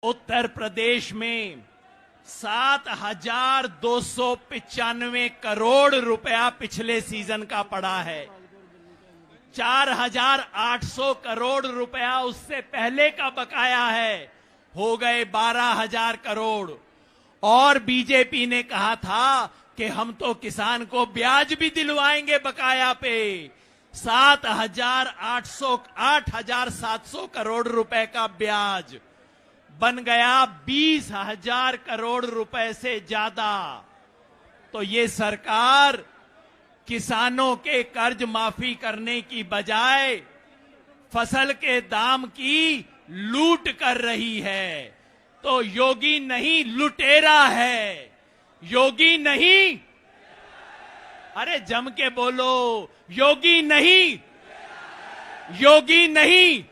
उत्तर प्रदेश में 7,295 करोड़ रुपया पिछले सीजन का पड़ा है। 4,800 करोड़ रुपया उससे पहले का बकाया है, हो गए 12,000 करोड़। और बीजेपी ने कहा था कि हम तो किसान को ब्याज भी दिलवाएंगे बकाया पे। 8,700 करोड़ रुपए का ब्याज बन गया 20,000 करोड़ रुपए से ज्यादा। तो ये सरकार किसानों के कर्ज माफी करने की बजाय फसल के दाम की लूट कर रही है। तो योगी नहीं लुटेरा है, योगी नहीं, अरे जम के बोलो, योगी नहीं, योगी नहीं।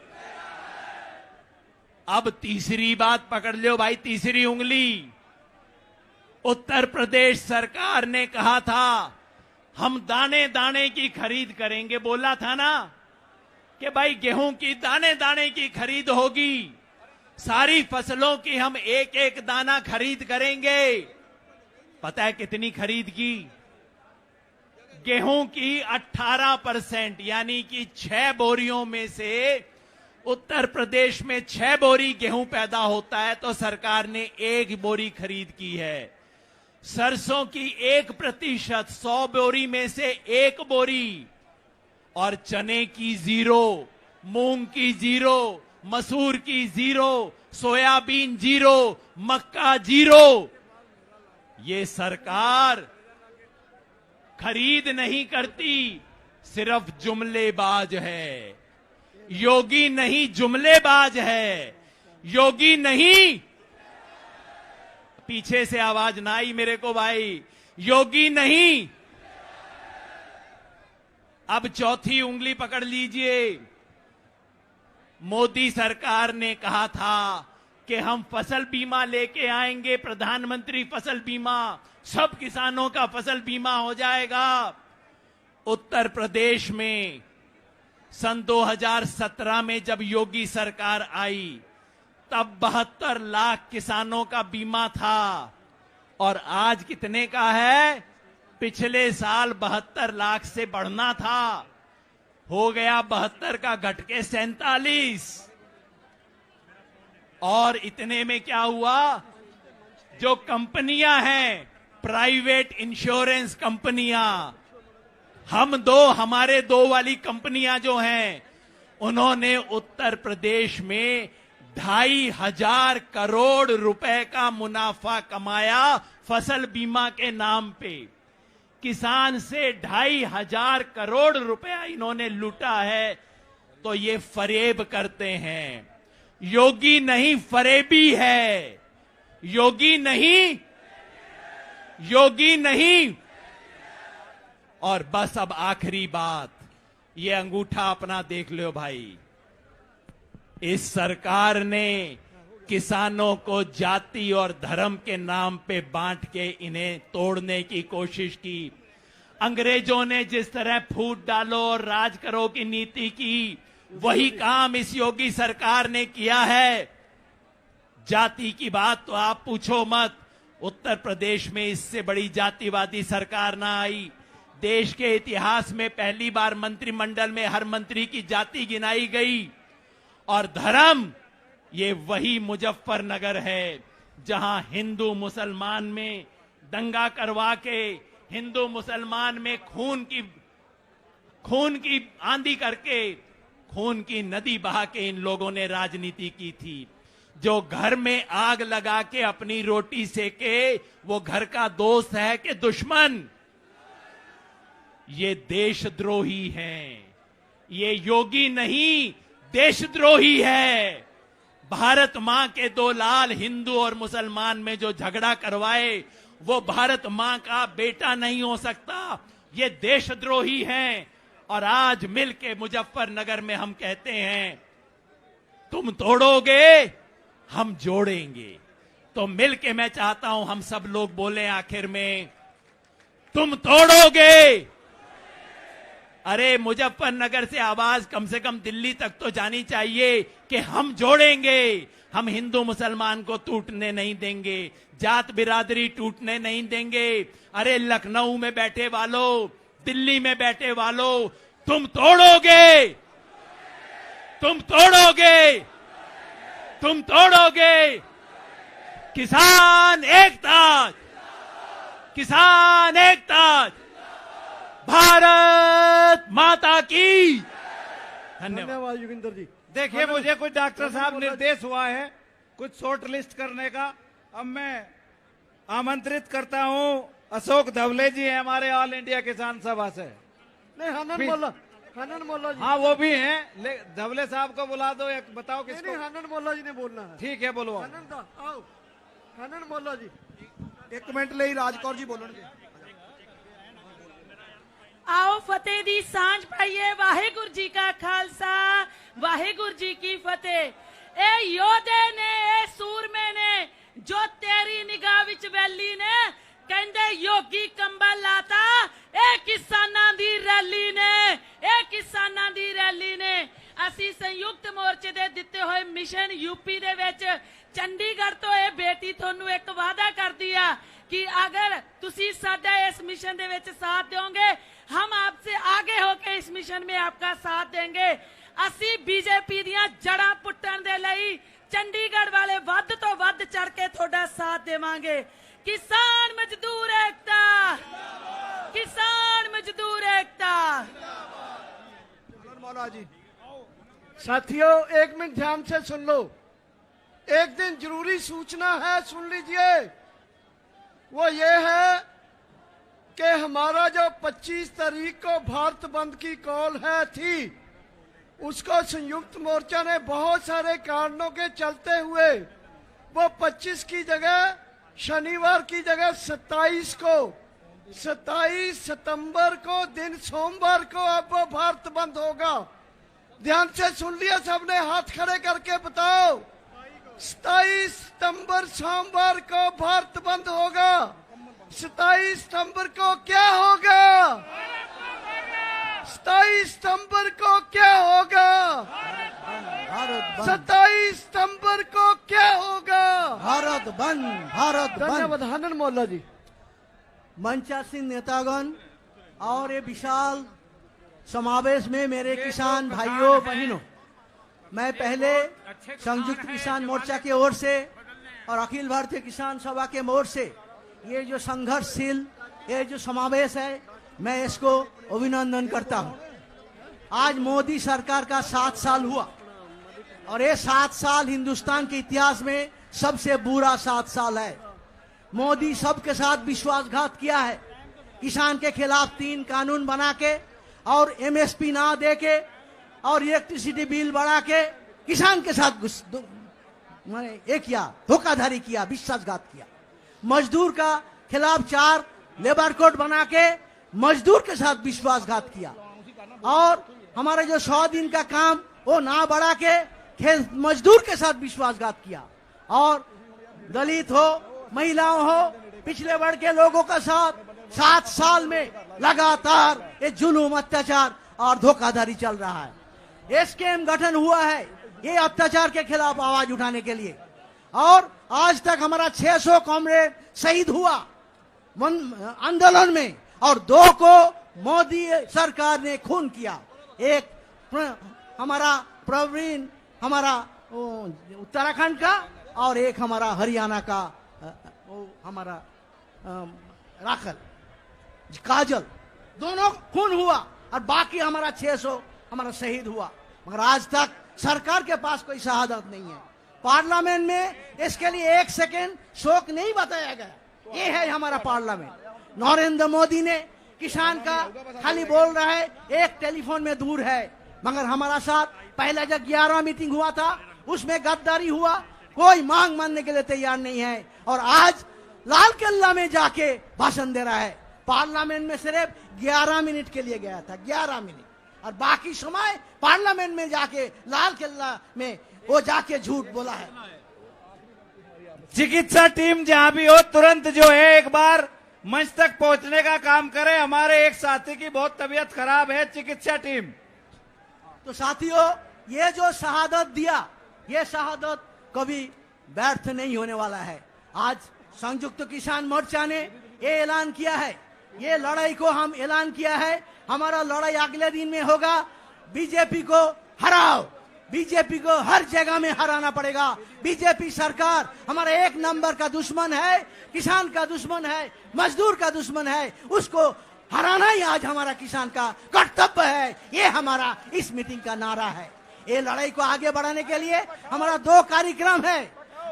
अब तीसरी बात पकड़ लो भाई, तीसरी उंगली। उत्तर प्रदेश सरकार ने कहा था हम दाने दाने की खरीद करेंगे, बोला था ना कि भाई गेहूं की दाने दाने की खरीद होगी, सारी फसलों की हम एक एक दाना खरीद करेंगे। पता है कितनी खरीद की? गेहूं की 18%, यानी कि 6 बोरियों में से उत्तर प्रदेश में 6 बोरी गेहूं पैदा होता है तो सरकार ने 1 बोरी खरीद की है। सरसों की 1%, 100 बोरी में से 1 बोरी। और चने की 0, मूंग की 0, मसूर की 0, सोयाबीन 0, मक्का 0। ये सरकार खरीद नहीं करती, सिर्फ जुमलेबाज है। योगी नहीं जुमलेबाज है, योगी नहीं। पीछे से आवाज ना आई मेरे को भाई, योगी नहीं। अब चौथी उंगली पकड़ लीजिए। मोदी सरकार ने कहा था कि हम फसल बीमा लेके आएंगे, प्रधानमंत्री फसल बीमा, सब किसानों का फसल बीमा हो जाएगा। उत्तर प्रदेश में सन 2017 में जब योगी सरकार आई तब 72 लाख किसानों का बीमा था, और आज कितने का है? पिछले साल 72 लाख से बढ़ना था, हो गया 72 का घट के 47। और इतने में क्या हुआ? जो कंपनियां हैं, प्राइवेट इंश्योरेंस कंपनियां, हमारे दो वाली कंपनियां जो हैं, उन्होंने उत्तर प्रदेश में 2,500 करोड़ रुपए का मुनाफा कमाया फसल बीमा के नाम पे। किसान से 2,500 करोड़ रुपया इन्होंने लूटा है। तो ये फरेब करते हैं। योगी नहीं, फरेबी है। योगी नहीं, योगी नहीं। और बस अब आखिरी बात, ये अंगूठा अपना देख लो भाई। इस सरकार ने किसानों को जाति और धर्म के नाम पे बांट के इन्हें तोड़ने की कोशिश की। अंग्रेजों ने जिस तरह फूट डालो और राज करो की नीति की, वही काम इस योगी सरकार ने किया है। जाति की बात तो आप पूछो मत, उत्तर प्रदेश में इससे बड़ी जातिवादी सरकार ना आई। देश के इतिहास में पहली बार मंत्रिमंडल में हर मंत्री की जाति गिनाई गई। और धर्म, ये वही मुजफ्फरनगर है जहां हिंदू मुसलमान में दंगा करवा के, हिंदू मुसलमान में खून की आंधी करके, खून की नदी बहा के इन लोगों ने राजनीति की थी। जो घर में आग लगा के अपनी रोटी सेके, वो घर का दोस्त है कि दुश्मन? ये देशद्रोही हैं। ये योगी नहीं, देशद्रोही है। भारत मां के 2 लाल हिंदू और मुसलमान में जो झगड़ा करवाए, वो भारत मां का बेटा नहीं हो सकता। ये देशद्रोही हैं। और आज मिलके मुजफ्फरनगर में हम कहते हैं, तुम तोड़ोगे, हम जोड़ेंगे। तो मिलके मैं चाहता हूं हम सब लोग बोले आखिर में, तुम तोड़ोगे, अरे मुजफ्फरनगर से आवाज कम से कम दिल्ली तक तो जानी चाहिए कि हम जोड़ेंगे, हम हिंदू मुसलमान को टूटने नहीं देंगे, जात बिरादरी टूटने नहीं देंगे। अरे लखनऊ में बैठे वालों, दिल्ली में बैठे वालों, तुम तोड़ोगे, तुम तोड़ोगे, तुम तोड़ोगे। किसान एकता, किसान एकता, भारत माता की। धन्यवाद योगिंदर जी। देखिए, मुझे कुछ डॉक्टर साहब निर्देश हुआ है कुछ शॉर्ट लिस्ट करने का। अब मैं आमंत्रित करता हूं अशोक धवले जी हैं हमारे ऑल इंडिया किसान सभा से। नहीं, हनन मोल्ला, हनन मोल्ला जी। हाँ, वो भी हैं। धवले साहब को बुला दो, एक बताओ नहीं, किसको। हनन मोल्ला जी ने बोलना है। ठीक है, बोलो। हनन दा आओ, हनन मोल्ला जी। एक मिनट ਲਈ ਰਾਜਕੌਰ ਜੀ ਬੋਲਣਗੇ। आओ फतेह दी सांझ पाइए। वाहेगुरु जी का खालसा, वाहेगुरु जी की फतेह। ए योधे ने, ए सूरमे ने, जो तेरी निगाह विच वैली ने, कहंदे योगी कंबल लाता, ए किसानां दी रैली ने, ए किसानां दी रैली ने। ਅਸੀਂ ਸੰਯੁਕਤ ਮੋਰਚੇ ਦੇ ਦਿੱਤੇ ਹੋਏ ਮਿਸ਼ਨ यूपी ਦੇ ਵਿੱਚ ਚੰਡੀਗੜ੍ਹ ਤੋਂ ਇਹ ਬੇਟੀ ਤੁਹਾਨੂੰ ਇੱਕ ਵਾਅਦਾ ਕਰਦੀ ਆ कि अगर ਤੁਸੀਂ ਸਾਡਾ ਇਸ ਮਿਸ਼ਨ ਦੇ ਵਿੱਚ ਸਾਥ दोगे, हम आपसे आगे होकर इस मिशन में आपका साथ देंगे। ਅਸੀਂ बीजेपी ਦੀਆਂ ਜੜਾਂ ਪੁੱਟਣ ਦੇ ਲਈ ਚੰਡੀਗੜ੍ਹ ਵਾਲੇ ਵੱਧ ਤੋਂ ਵੱਧ ਚੜ ਕੇ ਤੁਹਾਡਾ ਸਾਥ ਦੇਵਾਂਗੇ। किसान मजदूर एकता, किसान मजदूर एकता। मौला जी साथियों, एक मिनट ध्यान से सुन लो। एक दिन जरूरी सूचना है, सुन लीजिए। वो ये है कि हमारा जो 25 तारीख को भारत बंद की कॉल थी, उसको संयुक्त मोर्चा ने बहुत सारे कारणों के चलते हुए वो 25 की जगह, शनिवार की जगह 27 को, 27 सितंबर को दिन सोमवार को अब वो भारत बंद होगा। ध्यान से सुन लिया सबने, हाथ खड़े करके बताओ। 27 सितंबर सोमवार को भारत बंद होगा। 27 सितंबर को क्या होगा? 27 सितंबर को क्या होगा? 27 सितंबर को क्या होगा? भारत बंद, भारत बंद। धन्यवाद हनन मोल्ला जी। मंचासीन नेतागण और ये विशाल समावेश में मेरे किसान भाइयों बहनों, मैं पहले संयुक्त किसान मोर्चा की ओर से और अखिल भारतीय किसान सभा के ओर से ये जो संघर्षशील ये जो समावेश है, मैं इसको अभिनंदन करता हूं। आज मोदी सरकार का 7 साल हुआ और ये 7 साल हिंदुस्तान के इतिहास में सबसे बुरा 7 साल है। मोदी सबके साथ विश्वासघात किया है। किसान के खिलाफ 3 कानून बना के और एमएसपी ना दे के और इलेक्ट्रिसिटी बिल बढ़ा के किसान के साथ मैंने ये किया, धोखाधड़ी किया, विश्वासघात किया। मजदूर का खिलाफ 4 लेबर कोड बना के मजदूर के साथ विश्वासघात किया और हमारे जो 100 दिन का काम वो ना बढ़ा के मजदूर के साथ विश्वासघात किया। और दलित हो, महिलाओं हो, पिछड़े वर्ग के लोगों का साथ 7 साल में लगातार ये जुलूम, अत्याचार और धोखाधड़ी चल रहा है। एसकेएम गठन हुआ है ये अत्याचार के खिलाफ आवाज उठाने के लिए और आज तक हमारा 600 कॉमरेड शहीद हुआ आंदोलन में और 2 को मोदी सरकार ने खून किया। एक हमारा प्रवीण, हमारा उत्तराखंड का, और एक हमारा हरियाणा का हमारा राखल काजल, दोनों खून हुआ और बाकी हमारा 600 हमारा शहीद हुआ। मगर आज तक सरकार के पास कोई शहादत नहीं है। पार्लियामेंट में इसके लिए 1 सेकेंड शोक नहीं बताया गया। ये है हमारा पार्लियामेंट। नरेंद्र मोदी ने किसान का खाली बोल रहा है, एक टेलीफोन में दूर है, मगर हमारा साथ पहले जब 11 मीटिंग हुआ था उसमें गद्दारी हुआ, कोई मांग मानने के लिए तैयार नहीं है और आज लाल किला में जाके भाषण दे रहा है। पार्लियामेंट में सिर्फ 11 मिनट के लिए गया था, 11 मिनट, और बाकी समय पार्लियामेंट में जाके लाल किला में वो जाके झूठ बोला है। चिकित्सा टीम जहां भी हो तुरंत जो है एक बार मंच तक पहुंचने का काम करें। हमारे एक साथी की बहुत तबीयत खराब है, चिकित्सा टीम। तो साथियों, ये जो शहादत दिया, ये शहादत कभी व्यर्थ नहीं होने वाला है। आज संयुक्त किसान मोर्चा ने ये ऐलान किया है, ये लड़ाई को हम ऐलान किया है, हमारा लड़ाई अगले दिन में होगा। बीजेपी को हराओ, बीजेपी को हर जगह में हराना पड़ेगा। बीजेपी सरकार हमारा एक नंबर का दुश्मन है, किसान का दुश्मन है, मजदूर का दुश्मन है, उसको हराना ही आज हमारा किसान का कर्तव्य है। ये हमारा इस मीटिंग का नारा है। ये लड़ाई को आगे बढ़ाने के लिए हमारा 2 कार्यक्रम है।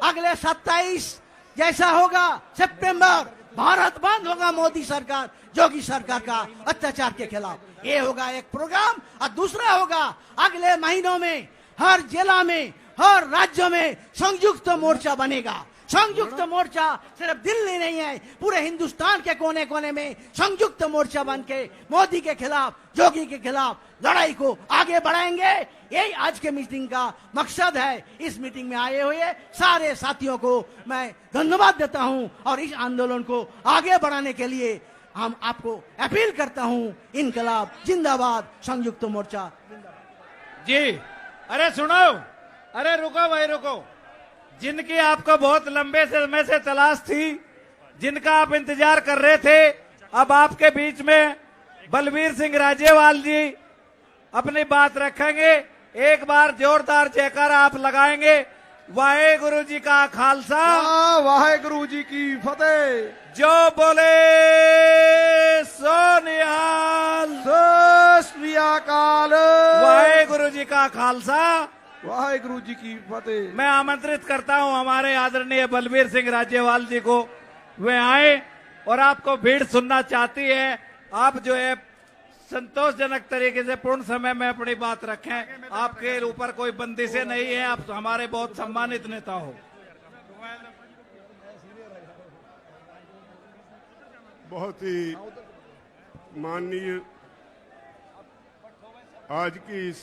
अगले 27 जैसा होगा सितंबर, भारत बंद होगा मोदी सरकार, योगी सरकार का अत्याचार के खिलाफ। ये होगा एक प्रोग्राम, और दूसरा होगा अगले महीनों में हर जिला में, हर राज्य में संयुक्त मोर्चा बनेगा। संयुक्त मोर्चा सिर्फ दिल्ली नहीं है, पूरे हिंदुस्तान के कोने कोने में संयुक्त मोर्चा बन के मोदी के खिलाफ, योगी के खिलाफ लड़ाई को आगे बढ़ाएंगे। यही आज के मीटिंग का मकसद है। इस मीटिंग में आए हुए सारे साथियों को मैं धन्यवाद देता हूं, और इस आंदोलन को आगे बढ़ाने के लिए हम आपको अपील करता हूं, इनकलाब जिंदाबाद, संयुक्त मोर्चा जी, अरे सुनो, अरे रुको भाई रुको। जिनकी आपको बहुत लंबे समय से तलाश थी, जिनका आप इंतजार कर रहे थे, अब आपके बीच में बलबीर सिंह राजेवाल जी अपनी बात रखेंगे। एक बार जोरदार जयकारा आप लगाएंगे। वाहेगुरु जी का खालसा, वाहेगुरु जी की फतेह। जो बोले सो निहाल। सत श्री अकाल। वाहेगुरु जी का खालसा, वाहेगुरु जी की फतेह। मैं आमंत्रित करता हूं हमारे आदरणीय बलबीर सिंह राजेवाल जी को, वे आए और आपको भीड़ सुनना चाहती है। आप जो है संतोषजनक तरीके से पूर्ण समय में अपनी बात रखें। आपके ऊपर कोई बंदिशें नहीं है, आप हमारे बहुत सम्मानित नेता हो। बहुत ही माननीय आज की इस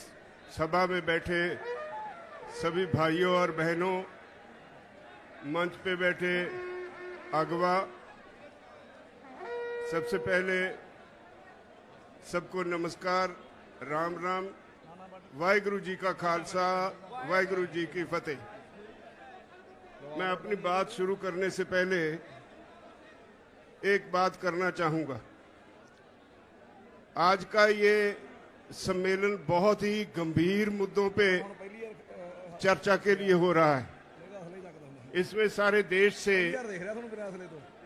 सभा में बैठे सभी भाइयों और बहनों, मंच पे बैठे अगवा, सबसे पहले सबको नमस्कार, राम राम, वाहेगुरु जी का खालसा, वाहेगुरु जी की फतेह। मैं अपनी बात शुरू करने से पहले एक बात करना चाहूंगा। आज का ये सम्मेलन बहुत ही गंभीर मुद्दों पे चर्चा के लिए हो रहा है। इसमें सारे देश से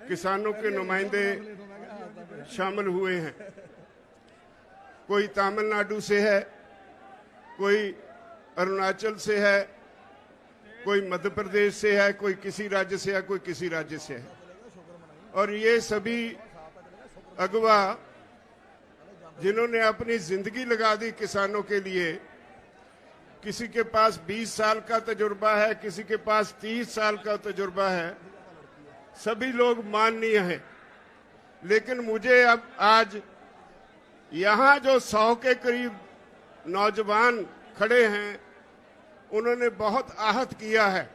किसानों के नुमाइंदे शामिल हुए हैं। कोई तमिलनाडु से है, कोई अरुणाचल से है, कोई मध्य प्रदेश से है, कोई किसी राज्य से है, कोई किसी राज्य से है। और ये सभी अगवा जिन्होंने अपनी जिंदगी लगा दी किसानों के लिए, किसी के पास 20 साल का तजुर्बा है, किसी के पास 30 साल का तजुर्बा है, सभी लोग माननीय हैं। लेकिन मुझे अब आज यहाँ जो 100 के करीब नौजवान खड़े हैं, उन्होंने बहुत आहत किया है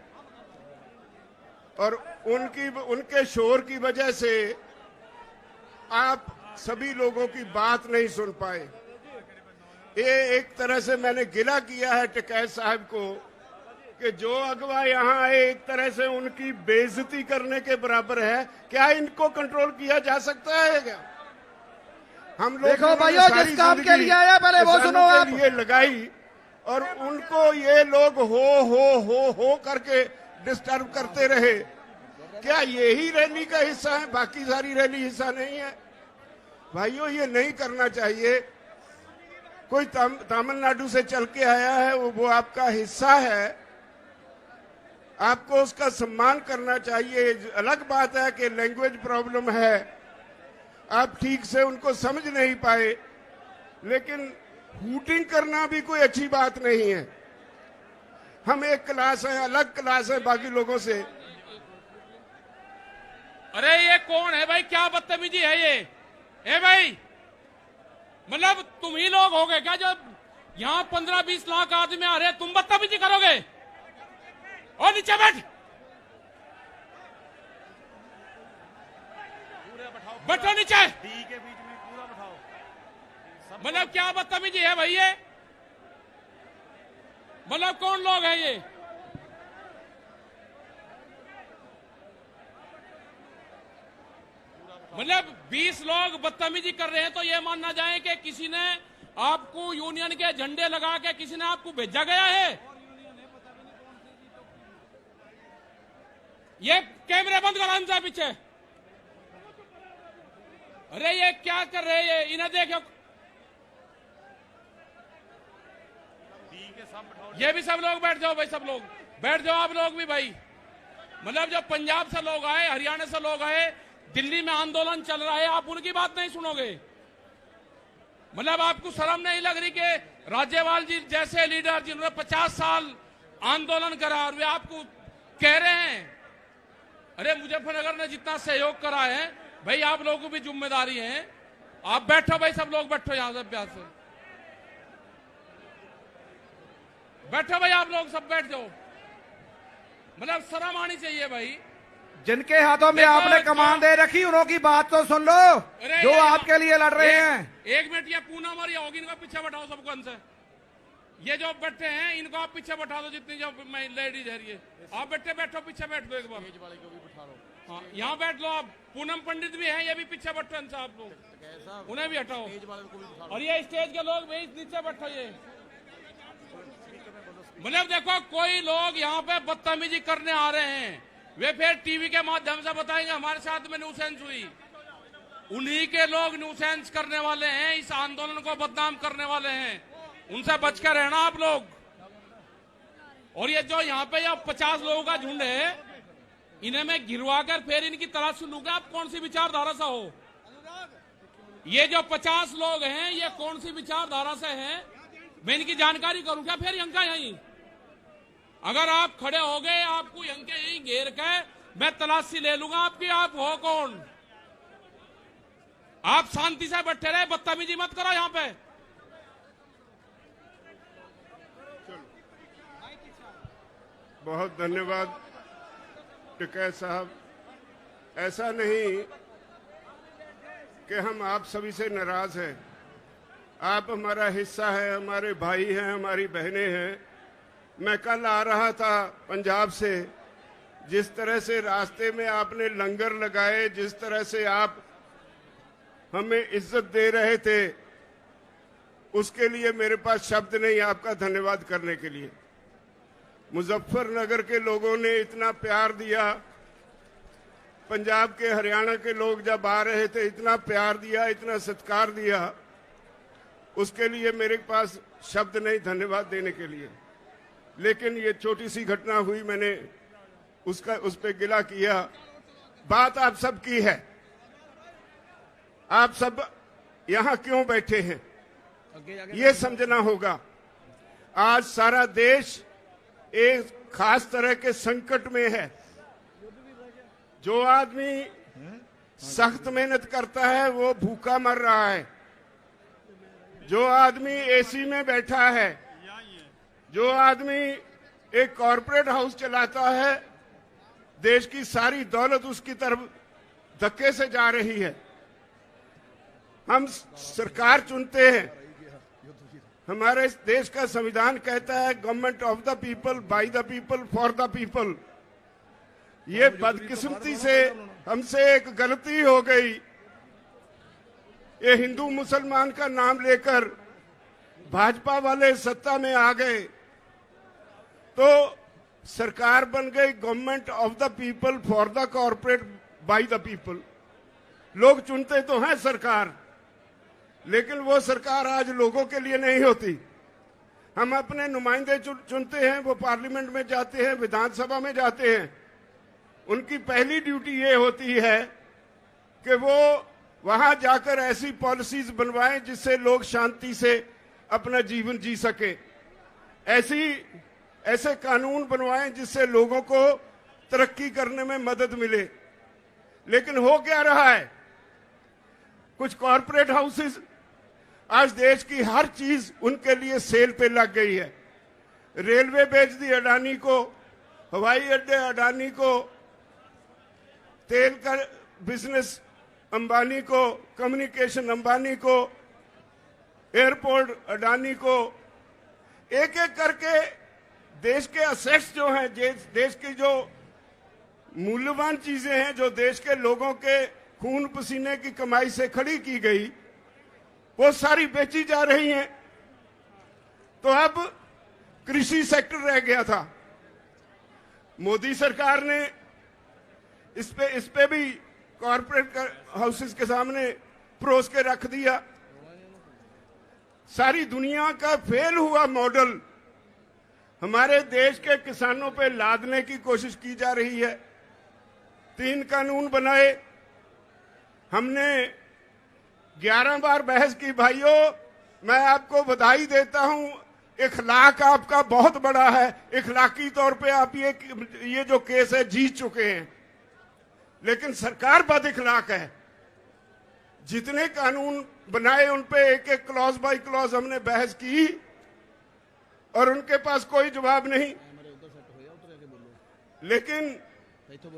और उनके शोर की वजह से आप सभी लोगों की बात नहीं सुन पाए। ये एक तरह से मैंने गिला किया है टिकैत साहब को कि जो अगवा यहाँ आए एक तरह से उनकी बेइज्जती करने के बराबर है। क्या इनको कंट्रोल किया जा सकता है क्या? हम लोग देखो भाइयों, जिस काम के लिए आया पहले वो सुनो आप। ये लगाई और उनको ये लोग हो करके डिस्टर्ब करते रहे। क्या यही रैली का हिस्सा है? बाकी सारी रैली हिस्सा नहीं है? भाइयों, ये नहीं करना चाहिए। कोई तमिलनाडु से चल के आया है, वो आपका हिस्सा है, आपको उसका सम्मान करना चाहिए। अलग बात है कि लैंग्वेज प्रॉब्लम है, आप ठीक से उनको समझ नहीं पाए, लेकिन हूटिंग करना भी कोई अच्छी बात नहीं है। हम एक क्लास है, अलग क्लास है बाकी लोगों से। अरे ये कौन है भाई? क्या बदतमीजी है ये? ए भाई, मतलब तुम ही लोग हो गए क्या जो यहाँ 15-20 लाख आदमी आ रहे हैं, तुम बदतमीजी करोगे? और नीचे बैठ। बैठो नीचे। मतलब क्या बदतमीजी है भाई ये? मतलब कौन लोग हैं ये? मतलब 20 लोग बदतमीजी कर रहे हैं तो ये मानना जाए कि किसी ने आपको यूनियन के झंडे लगा के किसी ने आपको भेजा गया है? ये कैमरे बंद करो इनसे पीछे। अरे ये क्या कर रहे हैं ये? इन्हें देखो, ये भी सब लोग बैठ जाओ भाई, सब लोग बैठ जाओ, आप लोग भी भाई। मतलब जो पंजाब से लोग आए, हरियाणा से लोग आए, दिल्ली में आंदोलन चल रहा है, आप उनकी बात नहीं सुनोगे? मतलब आपको शर्म नहीं लग रही कि राज्यपाल जी जैसे लीडर जिन्होंने 50 साल आंदोलन करा और वे आपको कह रहे हैं? अरे मुजफ्फरनगर ने जितना सहयोग करा है भाई, आप लोगों को भी जिम्मेदारी है। आप बैठो भाई, सब लोग बैठो यहां से, प्यार से बैठो भाई, आप लोग सब बैठ जाओ। मतलब शर्म आनी चाहिए भाई। जिनके हाथों में आपने कमान दे रखी उनकी बात तो सुन लो, जो आपके लिए लड़ रहे हैं। एक मिनट, ये पूनम और ये होगी, इनको पीछे बैठाओ सबको अंदर। ये जो बैठे हैं इनको आप पीछे बैठा दो, जितनी जो लेडीज है ये आप बैठो पीछे बैठ दो एक बार। हाँ, यहाँ बैठ लो आप। पूनम पंडित भी हैं, ये भी पीछे बैठो इनसे, आप लोग उन्हें भी हटाओ। और ये स्टेज के लोग भी नीचे बैठो। ये मतलब देखो, कोई लोग यहाँ पे बदतमीजी करने आ रहे हैं, वे फिर टीवी के माध्यम से बताएंगे हमारे साथ में न्यूसेंस हुई। उन्हीं के लोग न्यूसेंस करने वाले हैं, इस आंदोलन को बदनाम करने वाले हैं, उनसे बच कर रहना आप लोग। और ये जो यहाँ पे 50 लोगों का झुंड है, इन्हें मैं गिरवा कर फिर इनकी तलाश लूंगा आप कौन सी विचारधारा से हो। ये जो 50 लोग हैं ये कौन सी विचारधारा से हैं, मैं इनकी जानकारी करूं क्या फिर यंका यहीं? अगर आप खड़े हो गए, आपको यंके यहीं घेर के मैं तलाशी ले लूंगा आपकी। आप हो कौन? आप शांति से बैठे रहे, बदतमीजी मत करो यहां पे। बहुत धन्यवाद टिकैत साहब। ऐसा नहीं कि हम आप सभी से नाराज हैं, आप हमारा हिस्सा है, हमारे भाई हैं, हमारी बहनें हैं। मैं कल आ रहा था पंजाब से, जिस तरह से रास्ते में आपने लंगर लगाए, जिस तरह से आप हमें इज्जत दे रहे थे, उसके लिए मेरे पास शब्द नहीं आपका धन्यवाद करने के लिए। मुजफ्फरनगर के लोगों ने इतना प्यार दिया, पंजाब के हरियाणा के लोग जब आ रहे थे इतना प्यार दिया, इतना सत्कार दिया, उसके लिए मेरे पास शब्द नहीं धन्यवाद देने के लिए। लेकिन ये छोटी सी घटना हुई, मैंने उस पे गिला किया। बात आप सब की है, आप सब यहां क्यों बैठे हैं ये समझना होगा। आज सारा देश एक खास तरह के संकट में है। जो आदमी सख्त मेहनत करता है वो भूखा मर रहा है, जो आदमी एसी में बैठा है, जो आदमी एक कॉरपोरेट हाउस चलाता है, देश की सारी दौलत उसकी तरफ धक्के से जा रही है। हम सरकार चुनते हैं, हमारे देश का संविधान कहता है government of the people, by the people, for the people. ये बदकिस्मती से हमसे एक गलती हो गई, ये हिंदू मुसलमान का नाम लेकर भाजपा वाले सत्ता में आ गए तो सरकार बन गई government of the people, for the corporate, by the people. लोग चुनते तो हैं सरकार, लेकिन वो सरकार आज लोगों के लिए नहीं होती। हम अपने नुमाइंदे चुनते हैं, वो पार्लियामेंट में जाते हैं, विधानसभा में जाते हैं। उनकी पहली ड्यूटी ये होती है कि वो वहां जाकर ऐसी पॉलिसीज बनवाएं जिससे लोग शांति से अपना जीवन जी सके, ऐसे कानून बनवाएं जिससे लोगों को तरक्की करने में मदद मिले। लेकिन हो क्या रहा है, कुछ कॉरपोरेट हाउसेस आज देश की हर चीज उनके लिए सेल पे लग गई है। रेलवे बेच दी अडानी को, हवाई अड्डे अडानी को, तेल का बिजनेस अंबानी को, कम्युनिकेशन अंबानी को, एयरपोर्ट अडानी को, एक एक करके देश के असेट्स जो हैं, देश की जो मूल्यवान चीजें हैं, जो देश के लोगों के खून पसीने की कमाई से खड़ी की गई, वो सारी बेची जा रही हैं। तो अब कृषि सेक्टर रह गया था। मोदी सरकार ने इस पे भी कॉर्पोरेट हाउसेस के सामने परोस के रख दिया। सारी दुनिया का फेल हुआ मॉडल हमारे देश के किसानों पे लादने की कोशिश की जा रही है। 3 कानून बनाए, हमने 11 बार बहस की। भाइयों, मैं आपको बधाई देता हूं, इखलाक आपका बहुत बड़ा है। इखलाकी तौर पे आप ये जो केस है जीत चुके हैं, लेकिन सरकार बद इखलाक है। जितने कानून बनाए उन पे एक एक क्लॉज बाय क्लॉज हमने बहस की और उनके पास कोई जवाब नहीं, लेकिन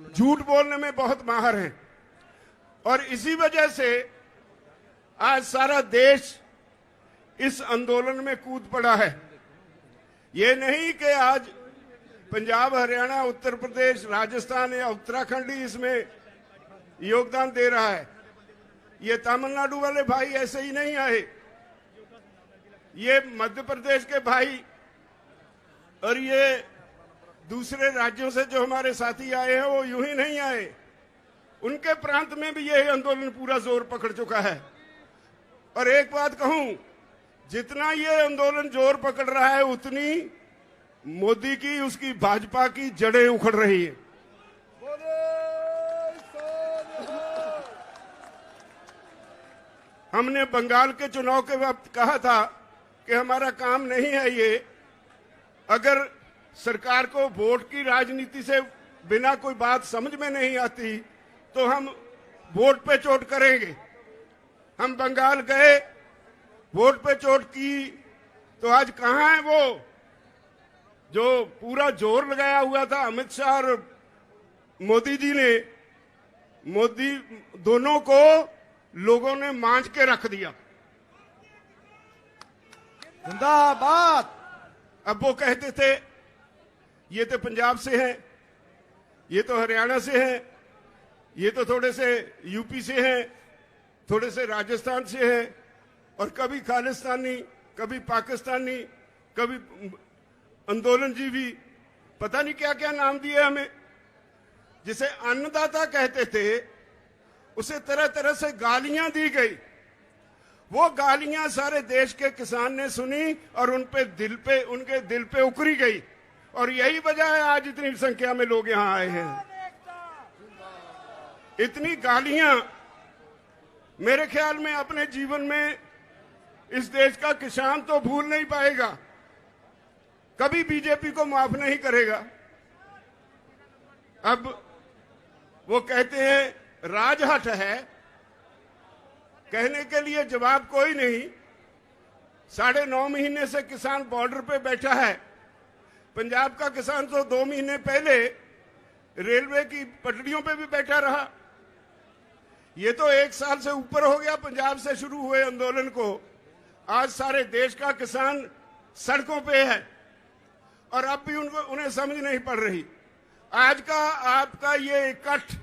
झूठ बोलने में बहुत माहिर हैं। और इसी वजह से आज सारा देश इस आंदोलन में कूद पड़ा है। ये नहीं कि आज पंजाब, हरियाणा, उत्तर प्रदेश, राजस्थान या उत्तराखंड ही इसमें योगदान दे रहा है। ये तमिलनाडु वाले भाई ऐसे ही नहीं आए, ये मध्य प्रदेश के भाई और ये दूसरे राज्यों से जो हमारे साथी आए हैं वो यूं ही नहीं आए। उनके प्रांत में भी यह आंदोलन पूरा जोर पकड़ चुका है। और एक बात कहूं, जितना ये आंदोलन जोर पकड़ रहा है उतनी मोदी की, उसकी भाजपा की जड़ें उखड़ रही है। हमने बंगाल के चुनाव के वक्त कहा था कि हमारा काम नहीं है ये, अगर सरकार को वोट की राजनीति से बिना कोई बात समझ में नहीं आती तो हम वोट पे चोट करेंगे। हम बंगाल गए, वोट पे चोट की, तो आज कहां है वो जो पूरा जोर लगाया हुआ था अमित शाह और मोदी जी ने? मोदी दोनों को लोगों ने मांझ के रख दिया। जिंदाबाद। अब वो कहते थे ये तो पंजाब से हैं, ये तो हरियाणा से हैं, ये तो थोड़े से यूपी से हैं, थोड़े से राजस्थान से हैं, और कभी खालिस्तानी, कभी पाकिस्तानी, कभी आंदोलनजीवी, पता नहीं क्या क्या नाम दिए हमें। जिसे अन्नदाता कहते थे उसे तरह तरह से गालियां दी गई। वो गालियां सारे देश के किसान ने सुनी और उनके दिल पे उकरी गई, और यही वजह है आज इतनी संख्या में लोग यहां आए हैं। इतनी गालियां मेरे ख्याल में अपने जीवन में इस देश का किसान तो भूल नहीं पाएगा, कभी बीजेपी को माफ नहीं करेगा। अब वो कहते हैं राजहट है, कहने के लिए जवाब कोई नहीं। 9.5 महीने से किसान बॉर्डर पे बैठा है। पंजाब का किसान तो 2 महीने पहले रेलवे की पटरियों पे भी बैठा रहा। ये तो 1 साल से ऊपर हो गया पंजाब से शुरू हुए आंदोलन को। आज सारे देश का किसान सड़कों पे है और अब भी उन्हें समझ नहीं पड़ रही। आज का आपका ये इकट्ठ,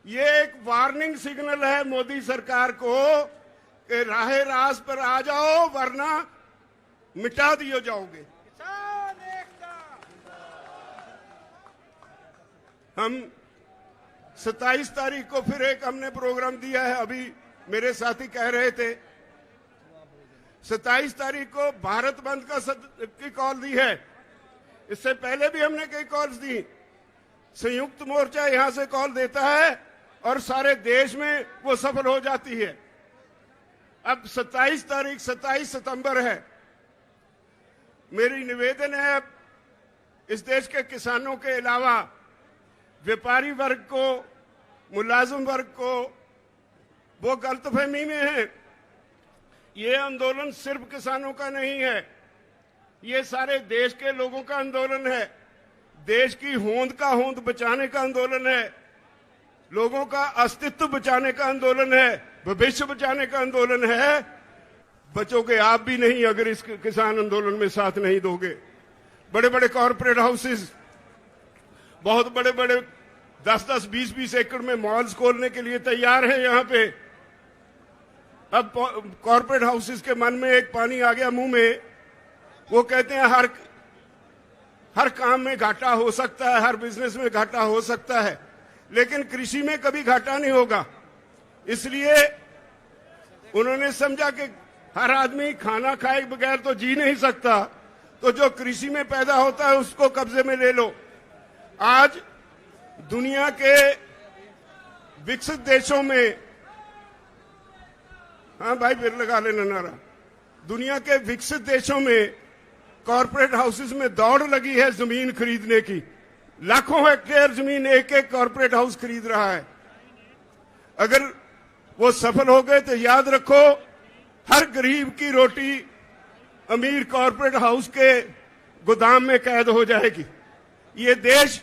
ये एक वार्निंग सिग्नल है मोदी सरकार को कि राहे रास पर आ जाओ वरना मिटा दिए जाओगे। हम 27 तारीख को फिर एक हमने प्रोग्राम दिया है। अभी मेरे साथी कह रहे थे 27 तारीख को भारत बंद की कॉल दी है। इससे पहले भी हमने कई कॉल्स दी। संयुक्त मोर्चा यहां से कॉल देता है और सारे देश में वो सफल हो जाती है। अब 27 सितंबर है। मेरी निवेदन है इस देश के किसानों के अलावा व्यापारी वर्ग को, मुलाजिम वर्ग को, वो गलतफहमी में है। ये आंदोलन सिर्फ किसानों का नहीं है, ये सारे देश के लोगों का आंदोलन है। देश की होंद का होंद बचाने का आंदोलन है। लोगों का अस्तित्व बचाने का आंदोलन है, भविष्य बचाने का आंदोलन है। बचोगे आप भी नहीं अगर इस किसान आंदोलन में साथ नहीं दोगे। बड़े बड़े कॉरपोरेट हाउसेस, बहुत बड़े बड़े 10-10, 20-20 एकड़ में मॉल्स खोलने के लिए तैयार हैं यहाँ पे। अब कॉरपोरेट हाउसेस के मन में एक पानी आ गया मुंह में। वो कहते हैं हर काम में घाटा हो सकता है, हर बिजनेस में घाटा हो सकता है, लेकिन कृषि में कभी घाटा नहीं होगा। इसलिए उन्होंने समझा कि हर आदमी खाना खाए बगैर तो जी नहीं सकता, तो जो कृषि में पैदा होता है उसको कब्जे में ले लो। आज दुनिया के विकसित देशों में, हाँ भाई फिर लगा लेना नारा, दुनिया के विकसित देशों में कॉरपोरेट हाउसेस में दौड़ लगी है जमीन खरीदने की। लाखों हेक्टेयर जमीन एक एक कॉरपोरेट हाउस खरीद रहा है। अगर वो सफल हो गए तो याद रखो, हर गरीब की रोटी अमीर कॉरपोरेट हाउस के गोदाम में कैद हो जाएगी। ये देश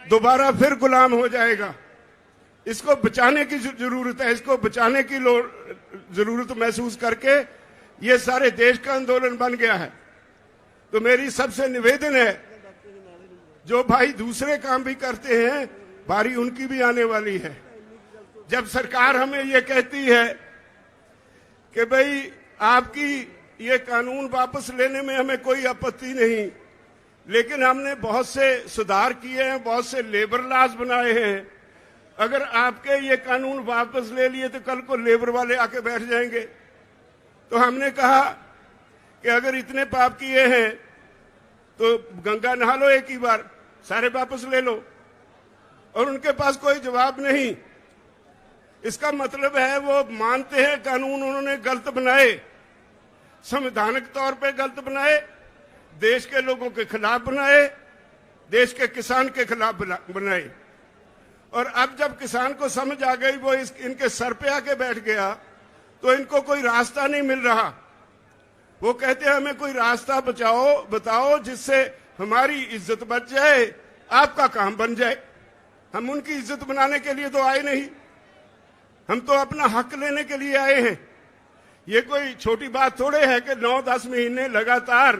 दोबारा फिर गुलाम हो जाएगा। इसको बचाने की जरूरत है, इसको बचाने की जरूरत महसूस करके ये सारे देश का आंदोलन बन गया है। तो मेरी सबसे निवेदन है, जो भाई दूसरे काम भी करते हैं, बारी उनकी भी आने वाली है। जब सरकार हमें ये कहती है कि भाई आपकी ये कानून वापस लेने में हमें कोई आपत्ति नहीं, लेकिन हमने बहुत से सुधार किए हैं, बहुत से लेबर लॉज बनाए हैं। अगर आपके ये कानून वापस ले लिए तो कल को लेबर वाले आके बैठ जाएंगे। तो हमने कहा कि अगर इतने पाप किए हैं तो गंगा नहा लो एक ही बार, सारे वापस ले लो। और उनके पास कोई जवाब नहीं। इसका मतलब है वो मानते हैं कानून उन्होंने गलत बनाए, संवैधानिक तौर पे गलत बनाए, देश के लोगों के खिलाफ बनाए, देश के किसान के खिलाफ बनाए। और अब जब किसान को समझ आ गई, वो इनके सर पे आके बैठ गया, तो इनको कोई रास्ता नहीं मिल रहा। वो कहते हैं हमें कोई रास्ता बताओ जिससे हमारी इज्जत बच जाए, आपका काम बन जाए। हम उनकी इज्जत बनाने के लिए तो आए नहीं, हम तो अपना हक लेने के लिए आए हैं। ये कोई छोटी बात थोड़े है कि 9-10 महीने लगातार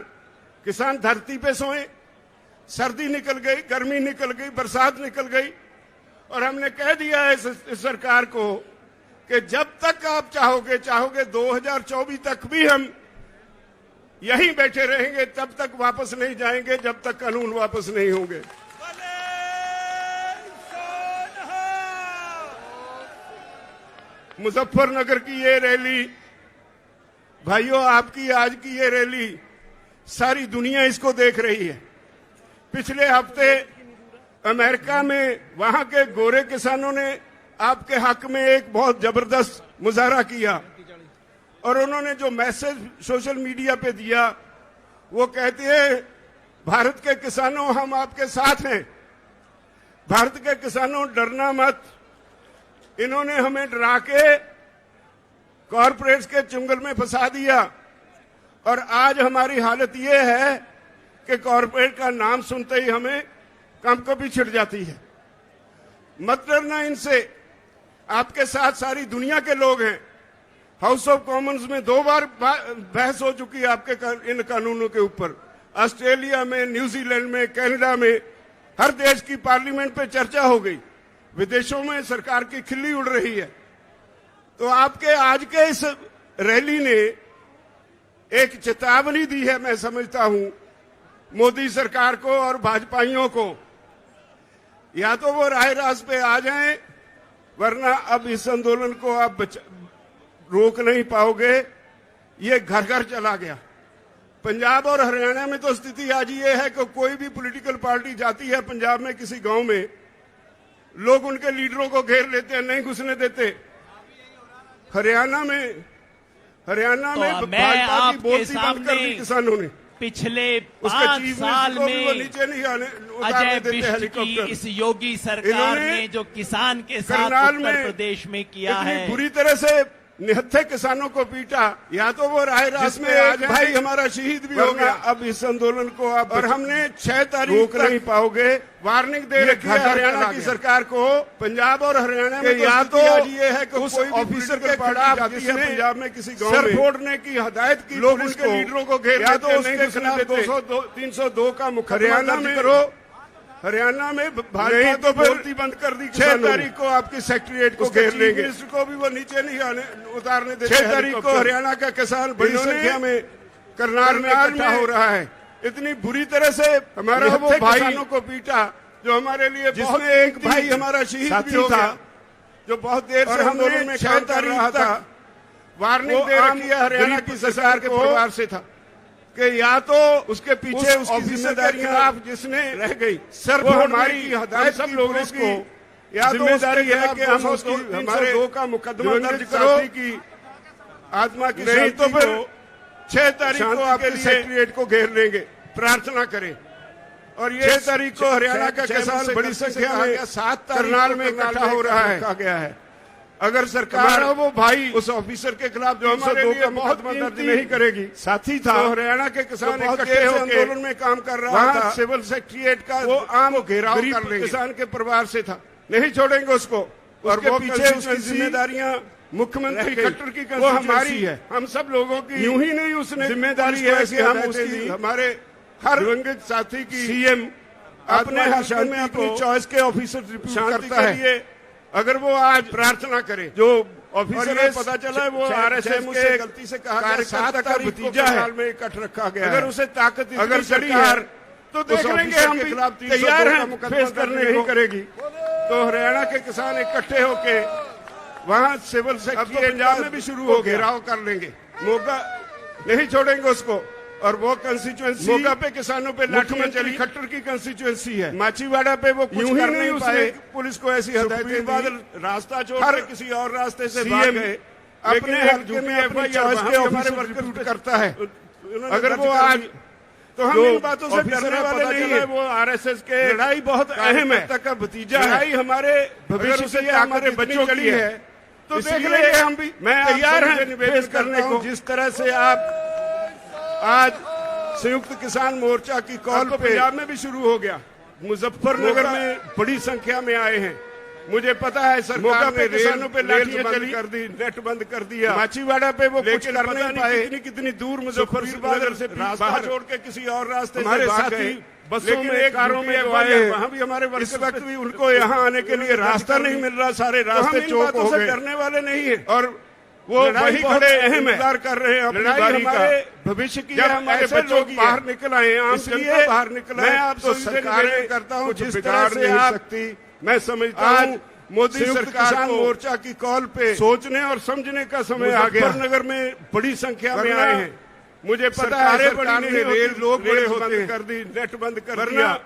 किसान धरती पे सोए। सर्दी निकल गई, गर्मी निकल गई, बरसात निकल गई, और हमने कह दिया है इस सरकार को कि जब तक आप चाहोगे 2024 तक भी हम यहीं बैठे रहेंगे, तब तक वापस नहीं जाएंगे, जब तक कानून वापस नहीं होंगे। मुजफ्फरनगर की ये रैली, भाइयों आपकी आज की ये रैली सारी दुनिया इसको देख रही है। पिछले हफ्ते अमेरिका में वहां के गोरे किसानों ने आपके हक में एक बहुत जबरदस्त मुजाहरा किया, और उन्होंने जो मैसेज सोशल मीडिया पे दिया, वो कहते हैं भारत के किसानों हम आपके साथ हैं, भारत के किसानों डरना मत। इन्होंने हमें डरा के कॉरपोरेट्स के चुंगल में फंसा दिया, और आज हमारी हालत ये है कि कॉरपोरेट का नाम सुनते ही हमें कंपकपी छिड़ जाती है। मत डरना इनसे, आपके साथ सारी दुनिया के लोग हैं। हाउस ऑफ कॉमन्स में 2 बार बहस हो चुकी है आपके इन कानूनों के ऊपर। ऑस्ट्रेलिया में, न्यूजीलैंड में, कनाडा में, हर देश की पार्लियामेंट पे चर्चा हो गई। विदेशों में सरकार की खिल्ली उड़ रही है। तो आपके आज के इस रैली ने एक चेतावनी दी है, मैं समझता हूं, मोदी सरकार को और भाजपाइयों को। या तो वो राह रास्त पे आ जाएं, वरना अब इस आंदोलन को आप रोक नहीं पाओगे। ये घर घर चला गया। पंजाब और हरियाणा में तो स्थिति आज ये है कि कोई भी पॉलिटिकल पार्टी जाती है पंजाब में किसी गांव में, लोग उनके लीडरों को घेर लेते हैं, नहीं घुसने देते। हरियाणा में भाजपा की बोलती बंद कर दी किसानों ने। पिछले 5 साल में नीचे नहीं आने अजय बिष्ट की इस योगी सरकार ने जो किसान के साथ उत्तर प्रदेश में किया है, बुरी तरह से निहत्थे किसानों को पीटा, या तो वो राह रास्त में आज भाई हमारा शहीद भी हो गया। अब इस आंदोलन को आप और हमने 6 तारीख रोक नहीं पाओगे। वार्निंग दे रखी है हरियाणा की सरकार को, पंजाब और हरियाणा में या तो ये है कि उस ऑफिसर के खिलाफ जिसने पंजाब में किसी गांव में सर फोड़ने की हदायत की लोग उसके लीडरों को घेर, या तो उसके खिलाफ 302 का मुकदमा दर्ज करो। हरियाणा में भाजपा तो बोलती बंद कर दी। 6 तारीख को आपकी सेक्रेटरीट को घेर लेंगे, मिनिस्टर को भी वो नीचे नहीं उतारने देते। 6 तारीख को हरियाणा का किसान बड़ी संख्या में करनाल में इकट्ठा हो रहा है। इतनी बुरी तरह से हमारा वो भाइयों को पीटा जो हमारे लिए जिसमें एक भाई हमारा शहीद भी हो गया, जो बहुत देर से आंदोलन में 6 तारीख तक वार्निंग दे रखी है हरियाणा की सरकार के परिवार से था कि या तो उसके पीछे उसकी जिम्मेदारियां जिसने रह गई सर वो हमारी हदायत सब लोगों की, या जिम्मेदारी है कि हम उसकी हमारे 2 का मुकदमा दर्ज करो की आत्मा की, नहीं तो फिर 6 तारीख को आपके सेक्रेटरीट को घेर लेंगे। प्रार्थना करें। और ये 6 तारीख को हरियाणा का किसान बड़ी संख्या में 7 करनाल में इकट्ठा हो रहा है। अगर सरकार वो भाई उस ऑफिसर के खिलाफ जो हमारे लिए मुकदमा दर्ज नहीं करेगी, साथी था तो हरियाणा के किसान इकट्ठे होकर आंदोलन में काम कर रहा था, सिविल सेक्रेटरीट का वो आम घेराव कर लेंगे। किसान के परिवार से था, नहीं छोड़ेंगे उसको। और वो पीछे उसकी जिम्मेदारियां मुख्यमंत्री खट्टर की वो हमारी है, हम सब लोगों की। यूं ही नहीं उसने जिम्मेदारी है कि हम उसकी हमारे हर दिवंगत साथी की सीएम अपने हक में अपनी चॉइस के ऑफिसर रिपोर्ट करता है। अगर वो आज प्रार्थना करे, जो ऑफिसर को पता चला है वो आरएसएस के गलती से कहा कार्यकर्ता का भतीजा है में इकट्ठ रखा गया, अगर उसे ताकत अगर सरकार तो देख लेंगे हम भी तैयार हैं फेस करने नहीं करेगी। तो हरियाणा के किसान इकट्ठे होके वहां सिविल सेक्रेटरी पंजाब में भी शुरू हो घेराव कर लेंगे, मौका नहीं छोड़ेंगे उसको। और वो कंस्टिट्यूएंसी मौका पे किसानों पे लाठियां चली, खट्टर की कंस्टिट्यूएंसी है। माचीवाड़ा पे वो कुछ कर नहीं पाए, पुलिस को ऐसी हदायतें बादल रास्ता छोड़ के किसी और रास्ते से भाग गए। अपने हल्के में एफआईआर के हमारे वर्कर करता है। अगर वो आज तो हम इन बातों से डरने वाले नहीं है। वो आरएसएस के लड़ाई बहुत अहम है, तक का भतीजा लड़ाई हमारे भविष्य से हमारे बच्चों के लिए है। तो देख लेंगे हम भी, मैं तैयार हैं निवेदन करने को। जिस तरह से आप आज संयुक्त किसान मोर्चा की कॉल पे पंजाब में भी शुरू हो गया, मुजफ्फरनगर में बड़ी संख्या में आए हैं। मुझे पता है सरकार ने किसानों पे लाठियां चली कर दी, नेट बंद कर दिया। माचीवाड़ा पे वो कुछ कर नहीं पाए, कितनी दूर मुजफ्फरनगर से रास्ता छोड़ के किसी और रास्ते हमारे साथी बसों में कारों में आए, वहाँ भी हमारे इस वक्त भी उनको यहाँ आने के लिए रास्ता नहीं मिल रहा, सारे रास्ते चौक हो गए। करने वाले नहीं है और वो वही खड़े अहम इंतजार कर रहे हैं अपनी बारी का। भविष्य की हमारे बच्चों की बाहर निकल आए, आम जनता बाहर निकल आए। आप तो सरकारें करता हूँ जिस तरह से नहीं सकती। मैं समझता हूँ मोदी सरकार मोर्चा की कॉल पे सोचने और समझने का समय आ गया। मुजफ्फरनगर में बड़ी संख्या में आए हैं। मुझे पता है सरकार ने रेल लोग बड़े होते कर दी, नेट बंद कर दिया।